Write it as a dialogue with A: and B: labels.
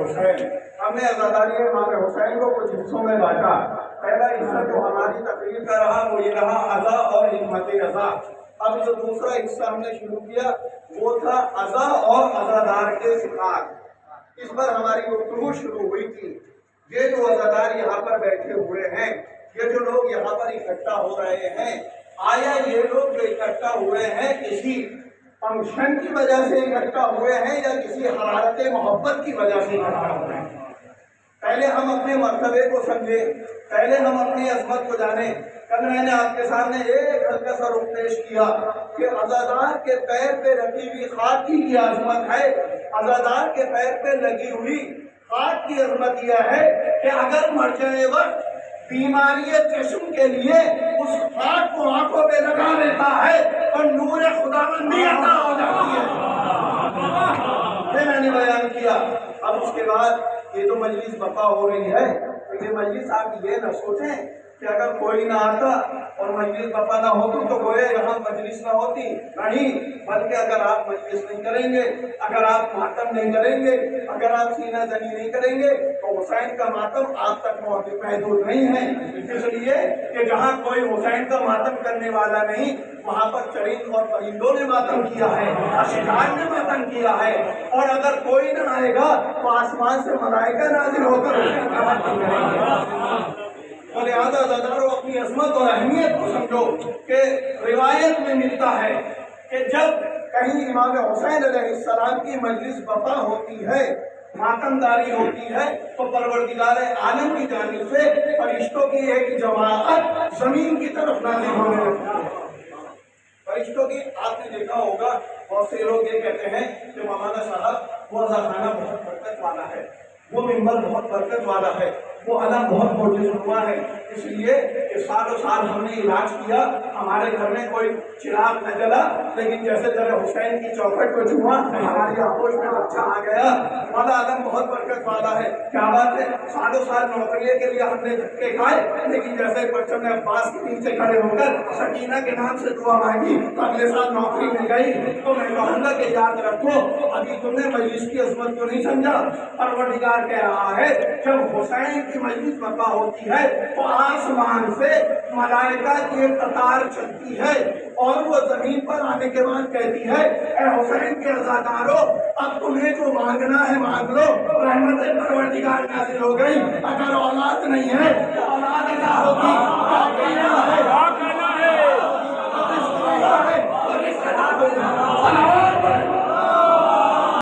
A: حسین، ہم نے عزاداری امام حسین کو کچھ حصوں میں بانٹا۔ پہلا حصہ جو ہماری تقریر کا رہا وہ یہ رہا عزا اور حکمت رضا۔ اب جو دوسرا حصہ ہم نے شروع کیا وہ تھا عزا اور عزادار کے صفات۔ اس پر ہماری گفتگو شروع ہوئی تھی۔ یہ جو عزادار یہاں پر بیٹھے ہوئے ہیں، یہ جو لوگ یہاں پر اکٹھا ہو رہے ہیں، آیا یہ لوگ جو اکٹھا ہوئے ہیں کسی فنکشن کی وجہ سے اکٹھا ہوئے ہیں یا کسی حرارت محبت کی وجہ سے اکٹھا ہوئے ہیں؟ پہلے ہم اپنے مرتبے کو سمجھیں، پہلے ہم اپنی عظمت کو جانیں۔ کل میں نے آپ کے سامنے ایک ہلکا سا رخ پیش کیا کہ عزادار کے پیر پہ رکھی ہوئی خاک کی یہ عظمت ہے، عزادار کے پیر پہ لگی ہوئی خاک کی عظمت یہ ہے کہ اگر مرجع وقت بیماری چشم کے لیے اس خاک کو آنکھوں پہ لگا لیتا ہے اور نور خداوندی عطا ہو جاتی ہے۔ یہ میں نے بیان کیا۔ اب اس کے بعد یہ جو مجلس برپا ہو رہی ہے، تو یہ مجلس آپ یہ نہ سوچیں کہ اگر کوئی نہ آتا اور مجلس برپا نہ ہوتی تو گویا یہاں مجلس نہ ہوتی، نہیں، بلکہ اگر آپ مجلس نہیں کریں گے، اگر آپ ماتم نہیں کریں گے، اگر آپ سینہ زنی نہیں کریں گے تو حسین کا ماتم آپ تک محدود نہیں ہے۔ اس لیے کہ جہاں کوئی حسین کا ماتم کرنے والا نہیں، وہاں پر چرند اور پرندوں نے ماتم کیا ہے، اشجار نے ماتم کیا ہے، اور اگر کوئی نہ آئے گا تو آسمان سے ملائکہ نازل ہو کر حسین کا ماتم کریں گے۔ اور لہٰذا عزادارو اپنی عظمت اور اہمیت کو سمجھو کہ روایت میں ملتا ہے کہ جب کہیں امام حسین علیہ السلام کی مجلس برپا ہوتی ہے، ماتم داری ہوتی ہے، تو پروردگار عالم کی جانب سے فرشتوں کی ایک جماعت زمین کی طرف نازل ہونے لگتی ہے۔ فرشتوں کی آپ نے دیکھا ہوگا، بہت سے لوگ یہ کہتے ہیں کہ مولانا صاحب وہ عزاخانہ بہت برکت والا ہے، وہ ممبر بہت برکت والا ہے، وہ علم بہت معجزہ ہے، اس لیے کہ سالوں سال ہم نے علاج کیا، ہمارے گھر میں کوئی چراغ نہ جلا، لیکن جیسے ذرا حسین کی چوکھٹ کو چھوا ہماری آغوش میں بچہ آ گیا۔ والا علم بہت برکت والا ہے، کیا بات ہے، سالوں سال نوکری کے لیے ہم نے دھکے کھائے، لیکن جیسے بچوں نے عباس کے نیچے کھڑے ہو کر سکینہ کے نام سے دعا مانگی تو اگلے سال نوکری مل گئی۔ تو میں کہوں گا کہ یاد رکھو، ابھی تم نے مجلس کی عظمت کو نہیں سمجھا۔ پروردگار کہہ رہا ہے جب حسین کی مجلس برپا ہوتی ہے تو آسمان سے ملائکہ کی ایک قطار چلتی ہے اور وہ زمین پر آنے کے بعد کہتی ہے اے حسین کے عزادارو، اب تمہیں جو مانگنا ہے مانگ لو، رحمت پروردگار نازل ہو گئی۔ اگر اولاد نہیں ہے تو اولاد عطا ہوگی، رزق عطا ہوگا۔